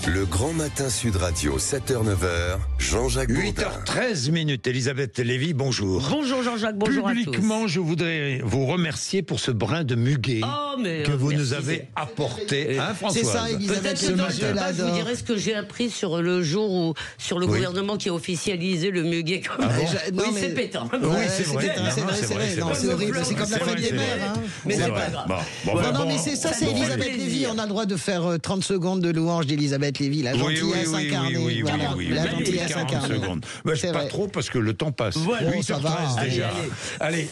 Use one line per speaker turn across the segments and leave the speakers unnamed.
Le Grand Matin Sud Radio, 7h-9h, Jean-Jacques Bourdin.
8h13, Elisabeth Lévy, bonjour.
Bonjour Jean-Jacques, bonjour à tous.
Publiquement, je voudrais vous remercier pour ce brin de muguet que vous nous avez apporté. Hein, Françoise?
C'est ça, Elisabeth.
Peut-être que je vous dirai ce que j'ai appris sur le jour où, sur le gouvernement qui a officialisé le muguet.
Ah bon?
Oui, c'est pétant.
Oui, c'est vrai.
C'est horrible, c'est comme la fête des mères.
Mais c'est pas grave.
Non, mais c'est ça, c'est Elisabeth Lévy. On a le droit de faire 30 secondes de louange d'Elisabeth Lévy, la gentillesse incarnée.
Oui,
la gentillesse
40
incarnée.
secondes. Pas trop parce que le temps passe.
Voilà.
8h13 déjà. Allez,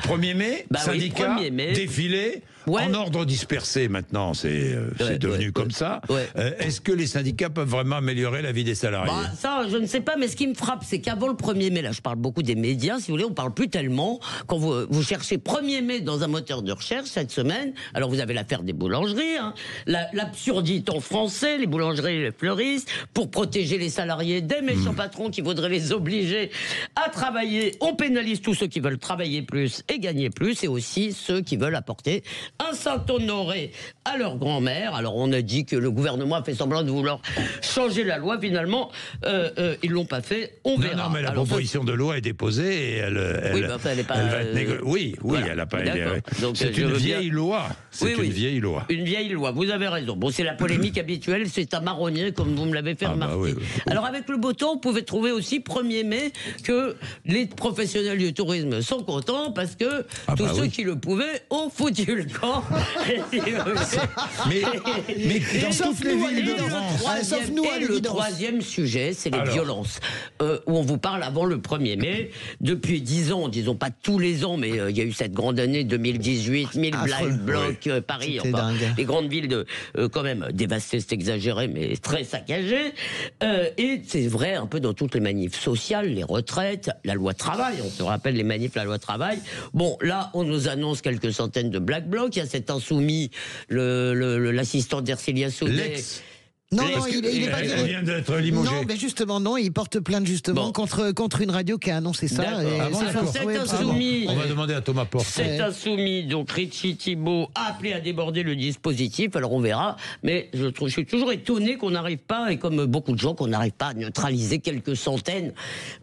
1er mai, syndicat,
1er mai.
Défilé.
Ouais.
En ordre dispersé maintenant, c'est devenu comme ça.
Ouais.
Est-ce que les syndicats peuvent vraiment améliorer la vie des salariés?
Ça, je ne sais pas, mais ce qui me frappe, c'est qu'avant le 1er mai, là, je parle beaucoup des médias, si vous voulez, on parle plus tellement. Quand vous cherchez 1er mai dans un moteur de recherche cette semaine, alors vous avez l'affaire des boulangeries, hein, l'absurdité en français, les boulangeries et les fleuristes, pour protéger les salariés des méchants patrons qui voudraient les obliger à travailler. On pénalise tous ceux qui veulent travailler plus et gagner plus, et aussi ceux qui veulent apporter un Saint-Honoré à leur grand-mère. Alors on a dit que le gouvernement a fait semblant de vouloir changer la loi. Finalement, ils l'ont pas fait. On verra.
Non, mais la proposition de loi est déposée et elle va être négociée. Oui, voilà. Elle n'a pas. C'est une vieille loi. C'est une vieille loi.
Une vieille loi. Vous avez raison. Bon, c'est la polémique habituelle. C'est un marronnier, comme vous me l'avez fait remarquer.
Oui.
Alors avec le beau temps, on pouvait trouver aussi 1er mai que les professionnels du tourisme sont contents parce que tous ceux qui le pouvaient ont foutu le camp.
mais dans toutes les villes de France.
Le troisième sujet, c'est les violences. Où on vous parle avant le 1er mai. Depuis 10 ans, disons pas tous les ans, mais il y a eu cette grande année 2018, 1000 Black Blocs, Paris, enfin, les grandes villes quand même dévastées, c'est exagéré, mais très saccagées. Et c'est vrai un peu dans toutes les manifs sociales, les retraites, la loi travail. On se rappelle les manifs, la loi travail. Bon, là, on nous annonce quelques centaines de Black Blocs. Il y a cet insoumis, l'assistant d'Ercilia Saudet.
Non, il est pas
elle vient d'être limogée.
Non, mais justement, non, il porte plainte justement contre une radio qui a annoncé ça.
On
va demander à Thomas Porte.
C'est insoumis, donc Richie Thibault a appelé à déborder le dispositif, alors on verra, mais je suis toujours étonné qu'on n'arrive pas, et comme beaucoup de gens, qu'on n'arrive pas à neutraliser quelques centaines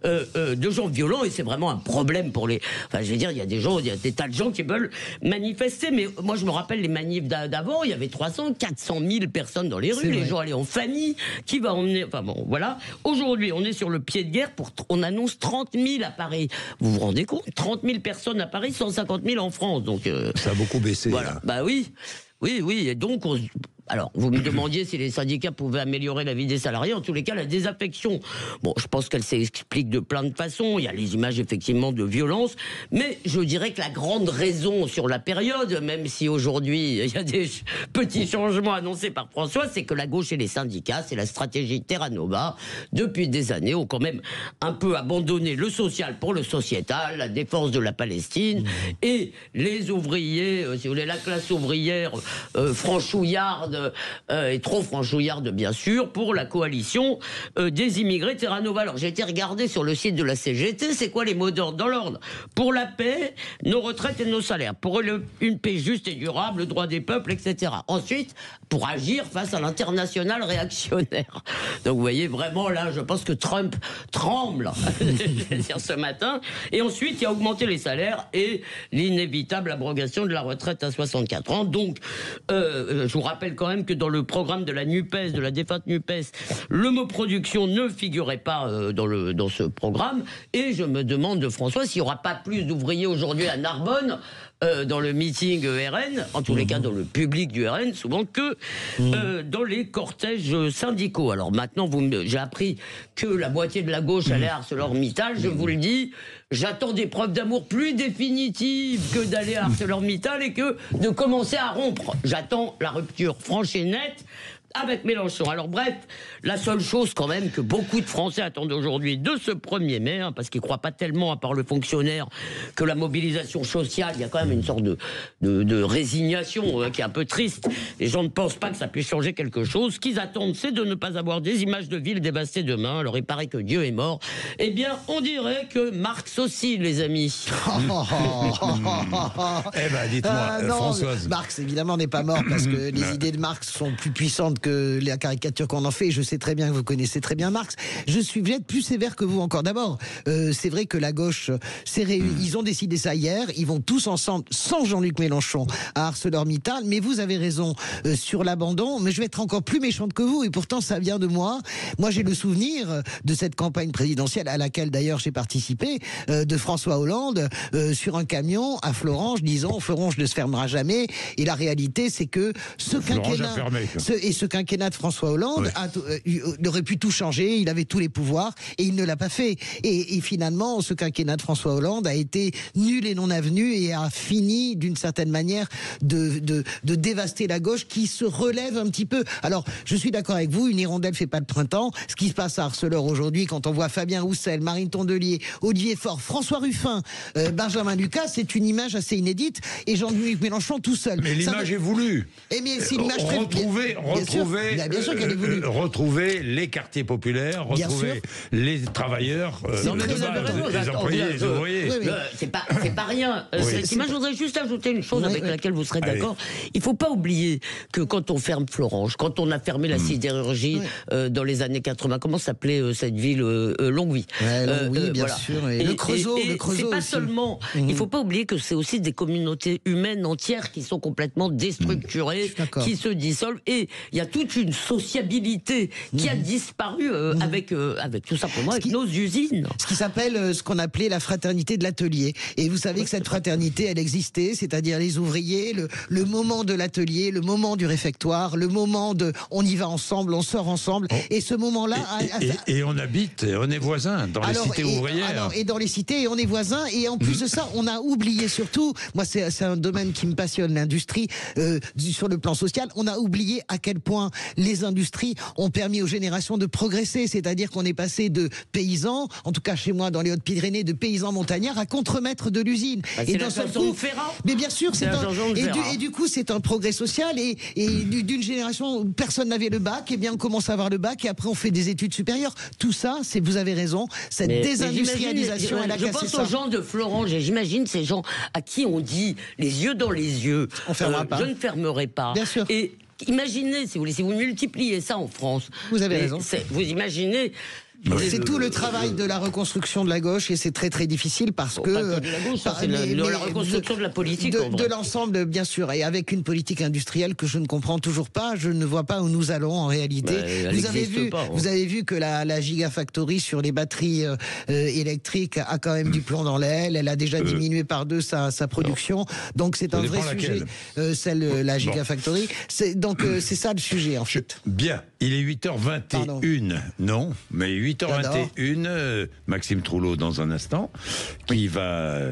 de gens violents, et c'est vraiment un problème pour les... Enfin, je veux dire, il y a des tas de gens qui veulent manifester, mais moi je me rappelle les manifs d'avant, il y avait 300, 400 000 personnes dans les rues, les gens allaient en famille, qui va emmener... Enfin bon, voilà. Aujourd'hui, on est sur le pied de guerre, on annonce 30 000 à Paris. Vous vous rendez compte? 30 000 personnes à Paris, 150 000 en France. Donc,
ça a beaucoup baissé.
Voilà.
Là.
Bah oui. Et donc... Alors, vous me demandiez si les syndicats pouvaient améliorer la vie des salariés. En tous les cas, la désaffection, bon, je pense qu'elle s'explique de plein de façons. Il y a les images, effectivement, de violence. Mais je dirais que la grande raison sur la période, même si aujourd'hui, il y a des petits changements annoncés par François, c'est que la gauche et les syndicats, c'est la stratégie Terra Nova, depuis des années, ont quand même un peu abandonné le social pour le sociétal, la défense de la Palestine, et les ouvriers, si vous voulez, la classe ouvrière franchouillarde, et trop franchouillarde bien sûr, pour la coalition des immigrés Terra Nova. Alors j'ai été regarder sur le site de la CGT, c'est quoi les mots d'ordre dans l'ordre? Pour la paix, nos retraites et nos salaires, pour une paix juste et durable, le droit des peuples, etc. Ensuite, pour agir face à l'international réactionnaire. Donc vous voyez vraiment là, je pense que Trump tremble ce matin. Et ensuite, il y a augmenté les salaires et l'inévitable abrogation de la retraite à 64 ans. Donc, je vous rappelle quand même que dans le programme de la NUPES, de la défunte NUPES, le mot production ne figurait pas dans ce programme. Et je me demande, François, s'il n'y aura pas plus d'ouvriers aujourd'hui à Narbonne, dans le meeting RN, en tous les cas dans le public du RN, souvent que dans les cortèges syndicaux. Alors maintenant, j'ai appris que la moitié de la gauche allait à ArcelorMittal, je vous le dis, j'attends des preuves d'amour plus définitives que d'aller à ArcelorMittal et que de commencer à rompre. J'attends la rupture franche et nette avec Mélenchon. Alors bref, la seule chose quand même que beaucoup de Français attendent aujourd'hui de ce 1er mai, parce qu'ils ne croient pas tellement, à part le fonctionnaire, que la mobilisation sociale, il y a quand même une sorte de résignation qui est un peu triste. Les gens ne pensent pas que ça puisse changer quelque chose. Ce qu'ils attendent, c'est de ne pas avoir des images de villes dévastées demain. Alors il paraît que Dieu est mort. Eh bien, on dirait que Marx aussi, les amis.
Eh ben, dites-moi,
non,
Françoise.
Marx, évidemment, n'est pas mort parce que les idées de Marx sont plus puissantes que la caricature qu'on en fait. Je sais très bien que vous connaissez très bien Marx. Je vais être plus sévère que vous encore. D'abord, c'est vrai que la gauche s'est réunie. Ils ont décidé ça hier. Ils vont tous ensemble, sans Jean-Luc Mélenchon, à ArcelorMittal. Mais vous avez raison sur l'abandon. Mais je vais être encore plus méchante que vous. Et pourtant, ça vient de moi. Moi, j'ai le souvenir de cette campagne présidentielle à laquelle d'ailleurs j'ai participé, de François Hollande sur un camion à Florange, disant Florange ne se fermera jamais. Et la réalité, c'est que ce quinquennat de François Hollande il aurait pu tout changer. Il avait tous les pouvoirs et il ne l'a pas fait. Et finalement, ce quinquennat de François Hollande a été nul et non avenu et a fini d'une certaine manière de dévaster la gauche qui se relève un petit peu. Alors, je suis d'accord avec vous, une hirondelle fait pas de printemps. Ce qui se passe à Arcelor aujourd'hui, quand on voit Fabien Roussel, Marine Tondelier, Olivier Faure, François Ruffin, Benjamin Lucas, c'est une image assez inédite et Jean-Luc Mélenchon tout seul.
Mais l'image est voulue.
Et mais c'est l'image
retrouver les quartiers populaires, retrouver les travailleurs, les employés, les ouvriers.
C'est pas rien. Moi, je voudrais juste ajouter une chose avec laquelle vous serez d'accord. Il ne faut pas oublier que quand on ferme Florange, quand on a fermé la sidérurgie dans les années 80, comment s'appelait cette ville Longwy.
Longwy, bien sûr. Et le Creusot.
C'est pas seulement. Il ne faut pas oublier que c'est aussi des communautés humaines entières qui sont complètement déstructurées, qui se dissolvent. Et il y a toute une sociabilité qui a disparu avec tout simplement avec nos usines.
Ce qui s'appelle ce qu'on appelait la fraternité de l'atelier. Et vous savez que cette fraternité, elle existait, c'est-à-dire les ouvriers, le moment de l'atelier, le moment du réfectoire, le moment de on y va ensemble, on sort ensemble. Et ce moment-là...
Et on habite, on est voisins dans les cités ouvrières.
Et dans les cités, et on est voisins. Et en plus de ça, on a oublié surtout, moi c'est un domaine qui me passionne, l'industrie, sur le plan social, on a oublié à quel point les industries ont permis aux générations de progresser. C'est-à-dire qu'on est passé de paysans, en tout cas chez moi dans les Hautes-Pyrénées, de paysans montagnards à contremaître de l'usine.
Et d'un seul coup, Ferrand.
Mais bien sûr, et du coup, c'est un progrès social. Et d'une génération où personne n'avait le bac, et bien on commence à avoir le bac et après on fait des études supérieures. Tout ça, vous avez raison, cette désindustrialisation, elle a cassé ça.
Je pense aux gens de Florange et j'imagine ces gens à qui on dit les yeux dans les yeux, je ne fermerai pas.
Bien sûr.
Et imaginez, si vous multipliez ça en France.
Vous avez raison.
Vous imaginez.
C'est tout le travail de la reconstruction de la gauche et c'est très très difficile parce que...
Pas que de la gauche, c'est la reconstruction de la politique.
De l'ensemble, bien sûr, et avec une politique industrielle que je ne comprends toujours pas, je ne vois pas où nous allons en réalité. Vous avez vu que la Gigafactory sur les batteries électriques a quand même du plomb dans l'aile, elle a déjà diminué par 2 sa production, donc c'est un vrai sujet, la Gigafactory. Donc c'est ça le sujet en fait.
Bien, il est 8h21, non, mais 8h21, Maxime Trouleau dans un instant, qui va...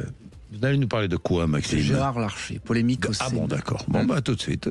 Vous allez nous parler de quoi, Maxime?
Gérard Larcher, polémique au Sénat.
Ah bon, d'accord. Bon, bah tout de suite.